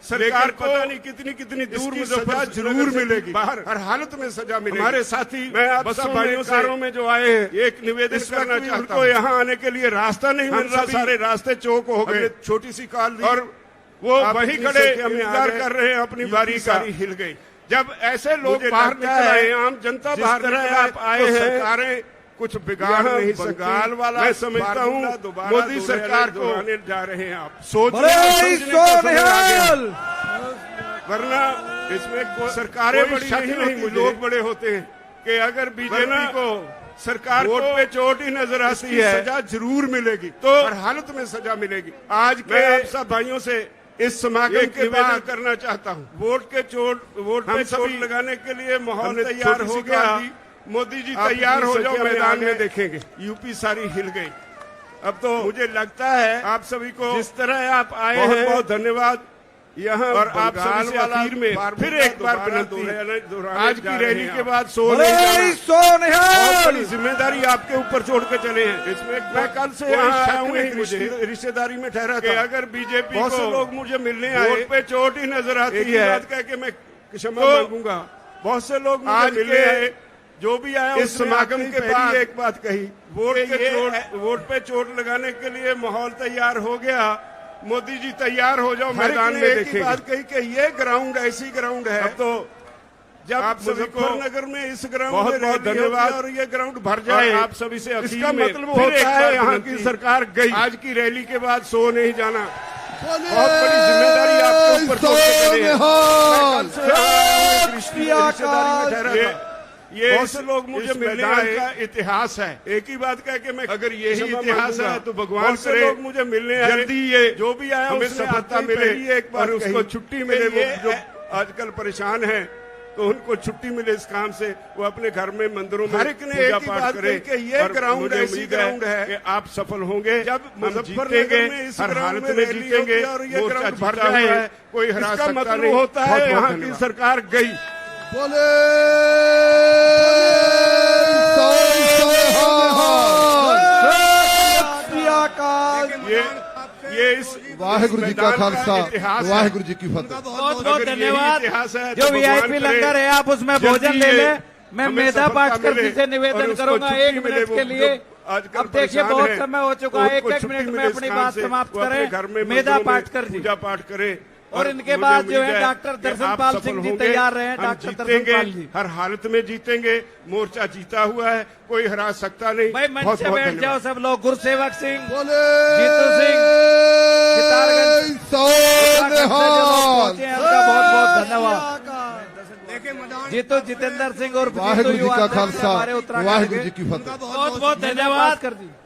सरकार को पता नहीं कितनी कितनी दूर सजा जरूर मिलेगी, बाहर हर हालत में सजा मिलेगी। हमारे साथी मैं आप सब भाइयों कारों में जो आए हैं एक निवेदन करना चाहता हूं, यहाँ आने के लिए रास्ता नहीं मिल रहा, सारे रास्ते चौक हो गए। छोटी सी कॉल दी और वो वही खड़े इंतजार कर रहे हैं अपनी बारी का। हिल गई जब ऐसे लोग बाहर निकल आए, आम जनता बाहर निकल आप आए हैं, सरकारें कुछ बिगाड़ नहीं बंगाल वाला मैं समझता हूँ मोदी सरकार को आने जा रहे हैं। आप सोच वरना इसमें सरकारें बड़ी नहीं, लोग बड़े होते हैं कि अगर बीजेपी को सरकार वोट पे चोट ही नजर आती है, सजा जरूर मिलेगी, तो हर हालत में सजा मिलेगी। आज के आप सब भाइयों से इस समागम के बाद करना चाहता हूँ, वोट पे चोट लगाने के लिए माहौल तैयार हो गया। मोदी जी तैयार हो जाओ, मैदान में देखेंगे। यूपी सारी हिल गई। अब तो मुझे लगता है आप सभी को जिस तरह आप आए हैं बहुत बहुत धन्यवाद। यहाँ और आप सभी से आखिर में फिर एक बार विनती है, आज की रैली के बाद बड़ी जिम्मेदारी आपके ऊपर छोड़ के चले हैं। इसमें मैं कल से यहाँ आया हूँ, मुझे रिश्तेदारी में ठहरा था। अगर बीजेपी बहुत से लोग मुझे मिलने आए, वोट पे चोट ही नजर आती है, बात कह के मैं क्षमा मांगूंगा। बहुत से लोग मुझे मिलने आए, जो भी आया इस समागम के बाद एक बात कही, वोट पे चोट लगाने के लिए माहौल तैयार हो गया। मोदी जी तैयार हो जाओ, मैदान में देखेंगे। बात कही कि ये ग्राउंड ऐसी ग्राउंड है। अब तो जब आप मुजफ्फरनगर में इस ग्राउंड बहुत में बहुत धन्यवाद और ये ग्राउंड भर जाए आप सभी से इसका मतलब होता है यहाँ की सरकार गई। आज की रैली के बाद सो नहीं जाना, बहुत बड़ी जिम्मेदारी आपके ऊपर। ये बहुत से लोग मुझे मिलने आए का इतिहास है। एक ही बात कह के मैं, अगर यही इतिहास है तो भगवान करे लोग मुझे मिलने जल्दी ये जो भी आया हमें सफलता मिले, एक बार उसको छुट्टी मिले। वो जो आजकल परेशान है तो उनको छुट्टी मिले इस काम से, वो अपने घर में मंदिरों में हर एक ने एक ही बात कही कि ये ग्राउंड ऐसी ग्राउंड है कि आप सफल होंगे। जब मुजफ्फरनगर में इस हर हालत में जीतेंगे और ये ग्राउंड भर जाए, कोई हरा सकता नहीं होता है। यहाँ की सरकार गई। बोले ये इस वाहेगुरु जी का खालसा, वाहेगुरु जी की फतेह। बहुत बहुत धन्यवाद। जो वीआईपी लंगर है आप उसमें भोजन ले लें। मैं मेधा पाटकर जी से निवेदन करूंगा 1 मिनट के लिए। अब देखिए बहुत समय हो चुका है, 1 मिनट में अपनी बात समाप्त करें। मेधा पाटकर जी पूजा पाठ करें और इनके बाद जो है डॉक्टर दर्शन पाल सिंह जी तैयार रहे हैं। डॉक्टर दर्शन पाल जी हर हालत में जीतेंगे। मोर्चा जीता हुआ है, कोई हरा सकता नहीं। भाई मंच से बैठ जाओ सब लोग। गुरसेवक सिंह, बोले जीतू सिंह, सितारगंज उनका बहुत बहुत धन्यवाद। जीतू जितेंद्र सिंह और वाहेगुरु जी का खालसा, वाहेगुरु जी की फतेह। बहुत बहुत धन्यवाद।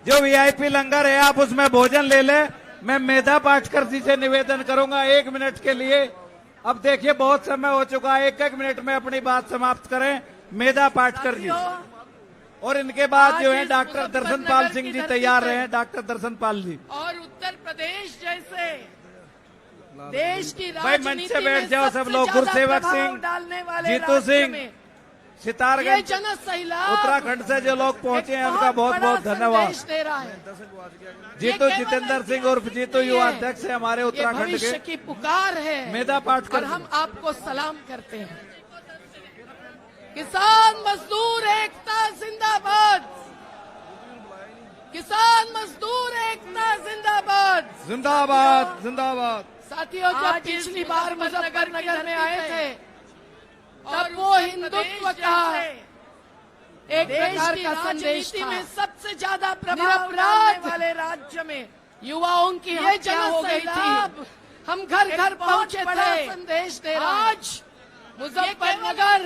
जो वीआईपी लंगर है आप उसमें भोजन ले लें। मैं मेधा पाटकर जी से निवेदन करूंगा 1 मिनट के लिए। अब देखिए बहुत समय हो चुका है, 1 मिनट में अपनी बात समाप्त करें। मेधा पाटकर जी और इनके बाद जो है डॉक्टर दर्शन पाल सिंह जी तैयार रहे हैं। डॉक्टर दर्शन पाल जी और उत्तर प्रदेश जैसे देश की भाई मंच से बैठ जाओ सब लोग। गुरसेवक सिंह, जीतू सिंह, सितारगंज, जन सैलाब उत्तराखंड से जो लोग पहुंचे हैं उनका बहुत बहुत धन्यवाद। दे रहा है। जीतू जितेंद्र सिंह और जीतू युवा अध्यक्ष है हमारे उत्तराखंड भविष्य के। की पुकार है मेधा पाटकर और हम आपको सलाम करते हैं। किसान मजदूर एकता जिंदाबाद, किसान मजदूर एकता जिंदाबाद, जिंदाबाद जिंदाबाद। साथियों जब पिछली बार मुजफ्फरनगर में आए थे तब वो हिंदुत्व का एक प्रकार का संदेश था। में सबसे ज्यादा प्रभाव डालने वाले राज्य में युवाओं की हत्या हो गई थी। हम घर घर पहुंचे थे। संदेश दे रहा आज मुजफ्फरनगर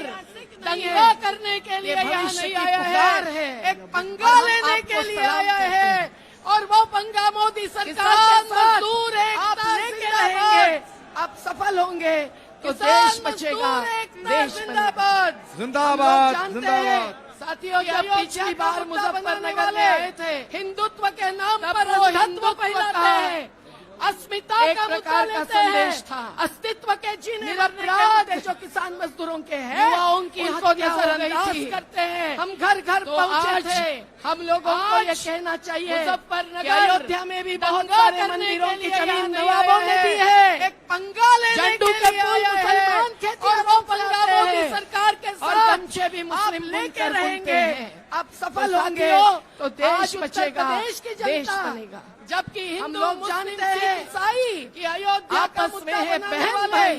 दंगा करने के लिए यहाँ नहीं आया है, एक पंगा लेने के लिए आया है। और वो पंगा मोदी सरकार मजदूर एकता जिंदाबाद। आप सफल होंगे तो देश बचेगा, देश जिंदाबाद जिंदाबाद जिंदाबाद। साथियों जब पिछली बार मुजफ्फरनगर में आए थे हिंदुत्व के नाम पर वो हिंदुत्व फैलाते हैं, अस्मिता का मुद्दा लेते हैं, अस्तित्व के जीने मरने जो किसान मजदूरों के हैं युवाओं की उनको नजरअंदाज करते हैं। हम घर घर पहुंचे थे। हम लोगों को ये कहना चाहिए मुजफ्फरनगर अयोध्या में भी बहुत सारे मंदिरों की जमीन नवाबों ने दी है। एक पंगा लेने के लिए मुसलमान खेती और वो पंगा मोदी सरकार के साथ गमछे भी मुस्लिम लेके रहेंगे। आप सफल होंगे तो देश बचेगा, देश बनेगा। जबकि हिंदू जानते हैं ईसाई कि अयोध्या आपस में है बहन भाई,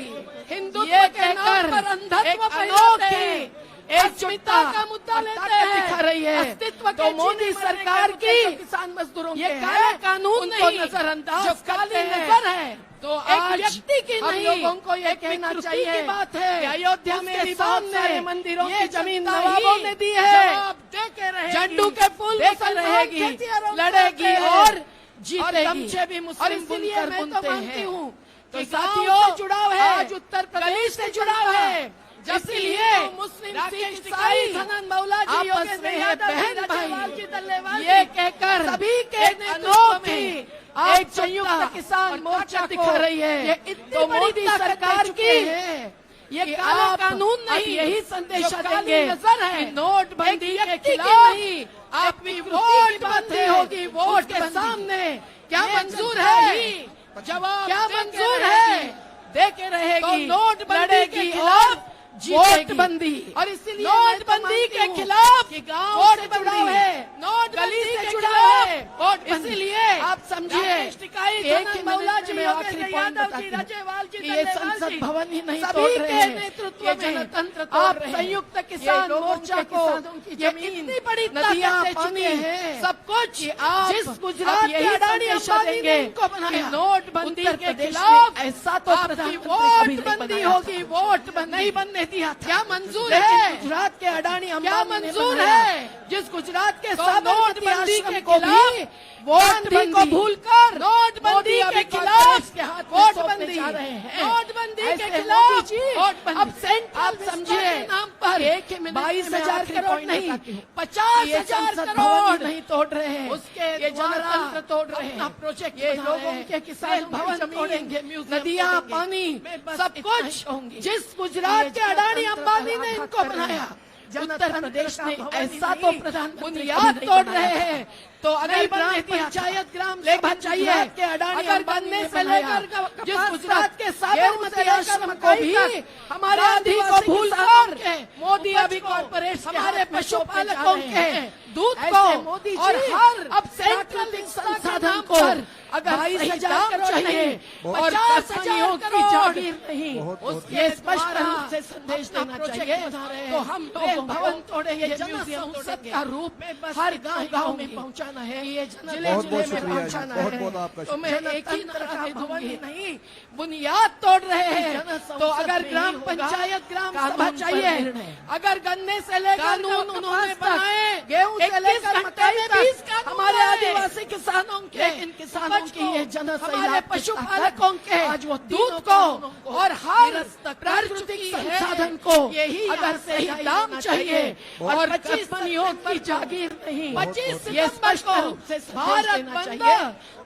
हिंदुत्व के नाम पर अंधत्व फैलाते हैं, एकजुटता का मुद्दा लेते हैं, दिखा रही है अस्तित्व तो मोदी सरकार की किसान मजदूरों ये काला कानून नहीं नजरअंदाज जो काली नजर है। तो आज व्यक्ति की नहीं लोगों को ये कहना चाहिए की बात है कि अयोध्या में भी बहुत सारे मंदिरों की जमीन नवाबों ने दी है। झंडू के फूल रहेगी, लड़ेगी और जीतेगी। भी मुस्लिम बुनकर बुनते हैं। तो साथियों जुड़ाव है, आज उत्तर प्रदेश से जुड़ाव है। इसलिए मुस्लिम ईसाई धनन मौला जी आपस में है बहन भाई, ये कहकर सभी के नेताओं की एक संयुक्त किसान मोर्चा दिखा रही है। तो मोदी सरकार की ये काला कानून नहीं, यही संदेश देंगे नजर है नोटबंदी के खिलाफ नहीं। आपकी वोट बंदी होगी, वोट के सामने क्या मंजूर है, जवाब क्या मंजूर है, देके रहेगी, नोट लड़ेगी और नोटबंदी, और इसीलिए नोटबंदी के खिलाफ वोट चुनाव है, नोटबंदी से जुड़ा है वोट, इसीलिए आप समझिए एक ही मिनट में आखिरी पॉइंट बताती हूं, ये संसद भवन ही नहीं तोड़ रहे हैं, नेतृत्व में जनतंत्र आप संयुक्त किसान मोर्चा को ये इतनी बड़ी नदियां पानी है सब कुछ, जिस गुजरात के अडानी अंबानी ने इनको बनाया, नोटबंदी के खिलाफ ऐसा तो वोटबंदी होगी, वोट नहीं बनने दिया था, क्या मंजूर है गुजरात के अडानी अंबानी, क्या मंजूर है जिस गुजरात के नोटबंदी के खिलाफ वोटबंदी को भूलकर नोटबंदी के खिलाफ वोटबंदी, नोटबंदी के खिलाफ अब सेंट्रल आप समझिए नाम पर 22,000 करोड़ नहीं 50,000 करोड़ नहीं तोड़ रहे हैं, उसके ये जनतंत्र तोड़ रहे हैं, प्रोजेक्ट ये लोगों के किसान भवन तोड़ेंगे, नदियां पानी सब कुछ, जिस गुजरात के अडानी अंबानी ने इनको बनाया, उत्तर प्रदेश में ऐसा तो प्रधानमंत्री बुनियाद तोड़ रहे हैं, तो अगर ग्राम पंचायत ग्राम सभा चाहिए के अडानी अगर बनने से लेकर जिस गुजरात के साबरमती आश्रम को भी हमारे आदि को भूल कर मोदी अभी कॉर्पोरेशन हमारे पशुपालकों के दूध को और हर अब सेंट्रल संसाधन को अगर 22,000 करोड़ चाहिए और 50,000 की जागीर नहीं, ये स्पष्ट रूप से संदेश देना चाहिए, तो हम लोग भवन तोड़ेंगे, जनसंसद का रूप हर गांव में पहुंचाना है, ये जिले जिले में पहुंचाना है, तो मैं एक ही तरह भवन ही नहीं बुनियाद तोड़ रहे हैं, तो अगर ग्राम पंचायत ग्राम सभा चाहिए, अगर गन्ने से लेकर कानून उन्होंने बनाए, गेहूं से लेकर मकई तक हमारे आदिवासी किसानों के, इन किसानों की ये हमारे पशुपालकों के आज वो दूध को और हर प्राकृतिक संसाधन को यही अगर सही दाम चाहिए और 25 कंपनियों की जागीर नहीं, 25 ये स्पष्ट रूप से भारत बंद,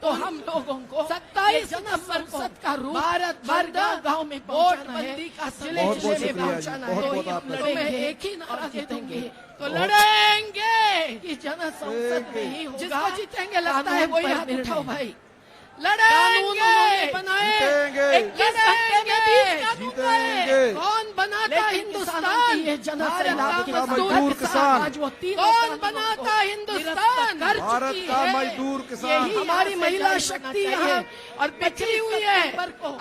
तो हम लोगों को 27 नवंबर का रूप भारत बंद गांव में वोटबंदी का जिले जिले में पहुंचाना है, तो मैं एक ही नारा देंगे, तो लड़ेंगे कि जनसंसद में ही होगा, जिसको जीतेंगे लगता है वही हाथ उठाओ भाई, लड़ेंगे बनाए कौन बनाता हिंदुस्तान, ये मजदूर किसान, कौन बनाता हिंदुस्तान, भारत का मजदूर किसान, यही हमारी महिला शक्ति है और बिखरी हुई है,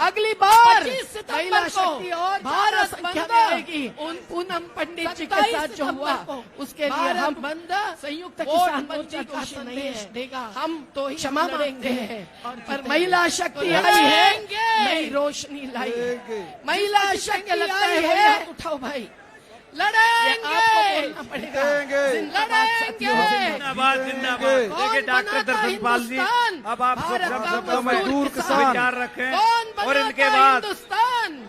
अगली बार महिला शक्ति और भारत बंद आएगी, पूनम पंडित जी के साथ जो हुआ उसके लिए हम बंद संयुक्त किसान मोर्चा का संदेश देगा, हम तो क्षमा मांगते हैं, पर महिला शक्ति आई है, नई रोशनी लाई, महिला शक्ति आई है, उठाओ भाई, लड़ेंगे, जिंदाबाद जिंदाबाद। देखिए डॉक्टर दर्शनपाल जी, अब आप सब मजदूर किसान विचार रखें और इनके बाद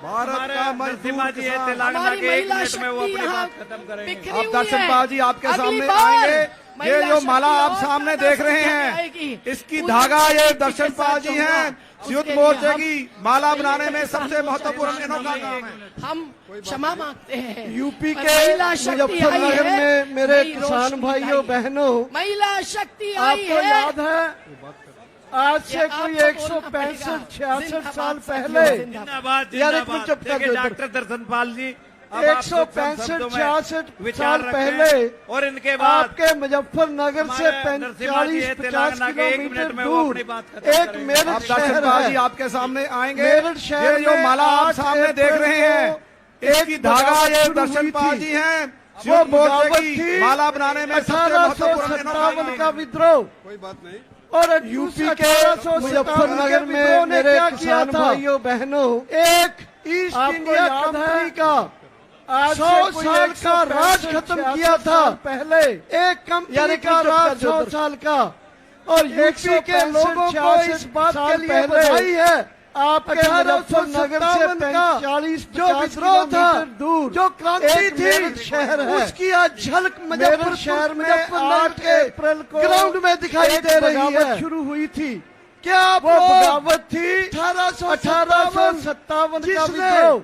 भारत का मजदूर जी तेलंगाना के 1 मिनट में वो अपनी बात खत्म करेंगे। अब दर्शनपाल जी आपके सामने आएंगे, ये जो माला आप सामने देख रहे हैं, इसकी धागा ये दर्शनपाल जी हैं, युद्ध मोर्चे की माला बनाने में सबसे महत्वपूर्ण इन्हों का काम है। हम क्षमा मांगते हैं, यूपी के मुजफ्फरनगर में मेरे किसान भाइयों बहनों, महिला शक्ति आपको याद है आज से कोई 165-66 साल पहले, डॉक्टर दर्शनपाल जी 165-66 साल पहले और इनके बाद आपके मुजफ्फरनगर से 45-50 किलोमीटर दूर एक मेरठ शहर है, आपके सामने आएंगे, मेरठ शहर जो माला आप सामने देख रहे हैं, इसकी धागा ये दर्शनपाल जी हैं, वो बगावत थी माला बनाने में 1857 का विद्रोह, कोई बात नहीं, और यूपी के मुजफ्फरनगर में मेरे किसान भाइयों बहनों एक ईस्ट इंडिया कंपनी का 100 साल का राज खत्म किया था, पहले एक कंपनी का राज 100 साल का, और यूपी के लोगों को इस बात के लिए बधाई है, आपके मुजफ्फरनगर से 45 जो विद्रोह था, दूर जो क्रांति थी शहर है, उसकी आज झलक मुजफ्फरनगर शहर में 8 अप्रैल को ग्राउंड में दिखाई दे रही है, शुरू हुई थी, क्या वो बगावत थी 1857 का विद्रोह,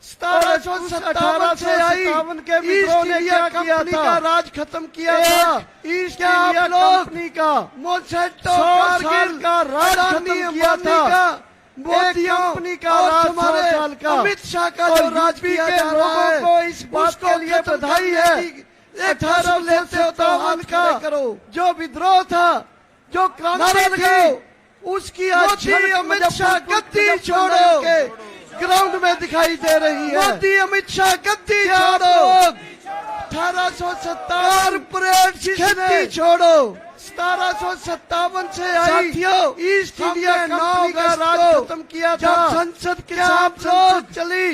1718 से आई के विद्रोह ने क्या किया था, राज खत्म किया था, ईस्ट इंडिया कंपनी का मोसेटो कारगिल का राज खत्म किया था, मोदी कंपनी का राज हमारे अमित शाह का जो राज किया जा रहा है, को इस बात के लिए बधाई है। 18 लेते हो तो हाथ खड़े करो। जो विद्रोह था, जो क्रांति थी, उसकी आज अमित शाह गद्दी छोड़ो के ग्राउंड में दिखाई दे रही है। मोदी अमित शाह गद्दी छोड़ो। 1857 खेती छोड़ो। 1757 से आई ईस्ट इंडिया कंपनी का राज खत्म किया था। संसद के साथ लोग चली,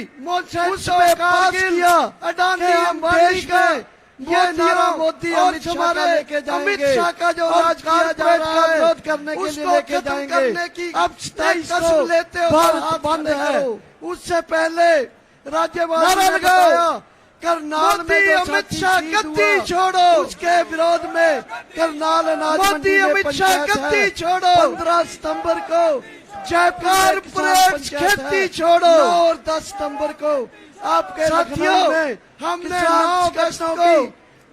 उसमें पास किया, अडानी अंबानी गए। ये नारा मोदी अमित शाह लेके जाएंगे। अमित शाह का जो राज किया जा रहा है, विरोध करने के लिए लेके जाएंगे। अब 27 लेते हो, भारत बंद है। उससे पहले राज्यपाल ने बताया करनाल में अमित शाह गद्दी छोड़ो, उसके विरोध में करनाल अनाज मंडी में अमित शाह गद्दी छोड़ो। 15 सितंबर को जयपुर खेती छोड़ो और 10 सितंबर को आपके साथियों में हमने 9 अगस्त को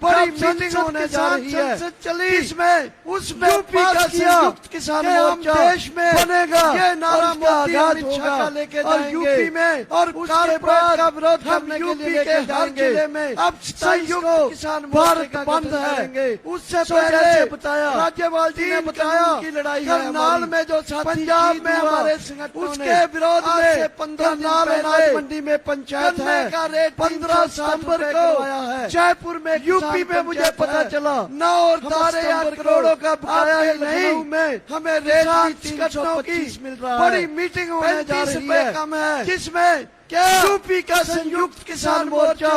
बड़ी मीटिंग होने जा रही है। चली इसमें उसमें यूपी का संयुक्त किसान मोर्चा देश में बनेगा। ये नारा मोदी अमित शाह का लेके जाएंगे। यूपी में और उसके बाद का विरोध करने के लिए लेके जाएंगे। में अब संयुक्त किसान भारत बंद है। उससे पहले बताया राज्यपाल जी ने बताया की लड़ाई करनाल में जो पंजाब में हमारे संगठनों उसके विरोध में 15 नाल अनाज मंडी में पंचायत है। 15 सितंबर को जयपुर में यूपी में मुझे पता चला 9 और 10 करोड़ों का बकाया ही नहीं में हमें रेट 325 मिल रहा है। बड़ी मीटिंग होने जा रही है कम है, जिसमें क्या यूपी का संयुक्त किसान मोर्चा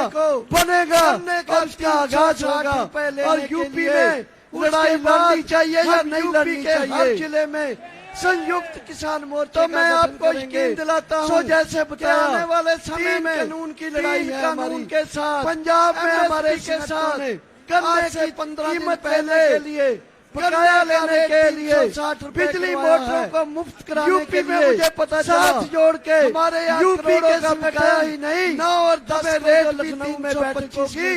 बनेगा और उसका आगाज होगा। और यूपी में लड़ाई लड़नी चाहिए या नहीं लड़नी चाहिए, हर जिले में संयुक्त किसान मोर्चा। तो मैं आपको यकीन दिलाता हूँ, जैसे बताया आने वाले समय में कानून की लड़ाई है कानून के साथ। पंजाब में हमारे के साथ गन्ने की 15 दिन पहले के लिए बकाया लेने के लिए बिजली मोटरों को मुफ्त कराने यूपी में मुझे पता साथ जोड़ के हमारे यूपी के बकाया ही नहीं 9 और 10 रेट लखनऊ में बैठक होगी,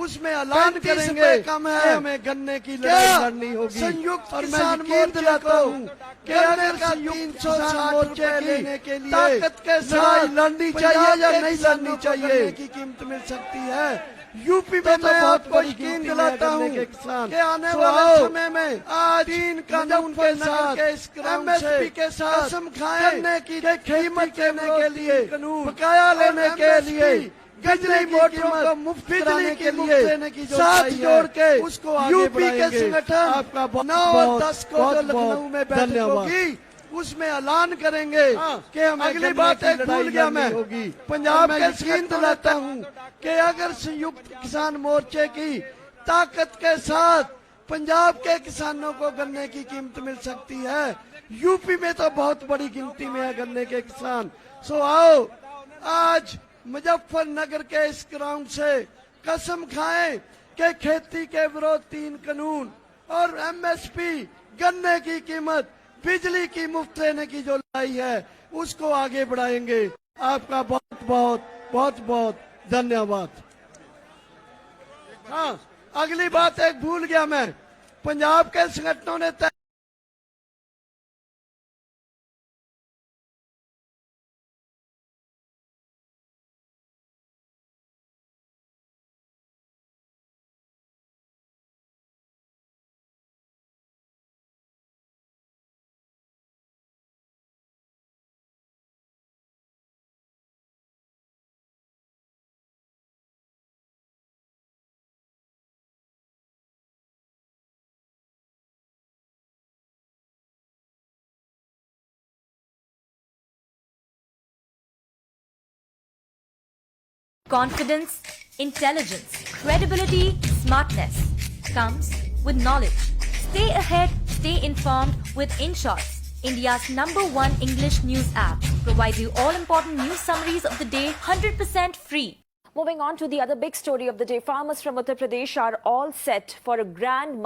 उसमें ऐलान करेंगे कम है हमें गन्ने की लड़ाई लड़नी होगी। संयुक्त किसान मोर्चा दिलाता हूँ कि अगर 300 मोर्चे लेने के लिए ताकत के साथ लड़नी चाहिए या नहीं लड़नी चाहिए की कीमत मिल सकती है। यूपी में तो बहुत बड़ी यकीन दिलाता हूँ कि आने वाले समय में आज 3 कानून के साथ MSP के साथ कसम खाने की कीमत देने के लिए बकाया लेने के लिए बिजली मोटरों को मुफ्त बिजली के लिए साथ जोड़ के उसको यूपी के संगठन 9 और 10 को जो लखनऊ में बैठक होगी उसमें ऐलान करेंगे कि हम अगली बात एक भूल गया मैं पंजाब के यकीन दिलाता हूँ कि अगर संयुक्त किसान मोर्चे की ताकत के साथ पंजाब के किसानों को गन्ने की कीमत मिल सकती है। यूपी में तो बहुत बड़ी गिनती में है गन्ने के किसान। सो आओ आज मुजफ्फरनगर के इस ग्राउंड से कसम खाएं कि खेती के विरोध 3 कानून और MSP गन्ने की कीमत बिजली की मुफ्त लेने की जो लड़ाई है उसको आगे बढ़ाएंगे। आपका बहुत बहुत धन्यवाद। हाँ, अगली बात एक भूल गया मैं, पंजाब के संगठनों ने Confidence, intelligence, credibility, smartness comes with knowledge. Stay ahead, stay informed with InShots, India's #1 English news app. Provides you all important news summaries of the day 100% free. Moving on to the other big story of the day, farmers from Uttar Pradesh are all set for a grand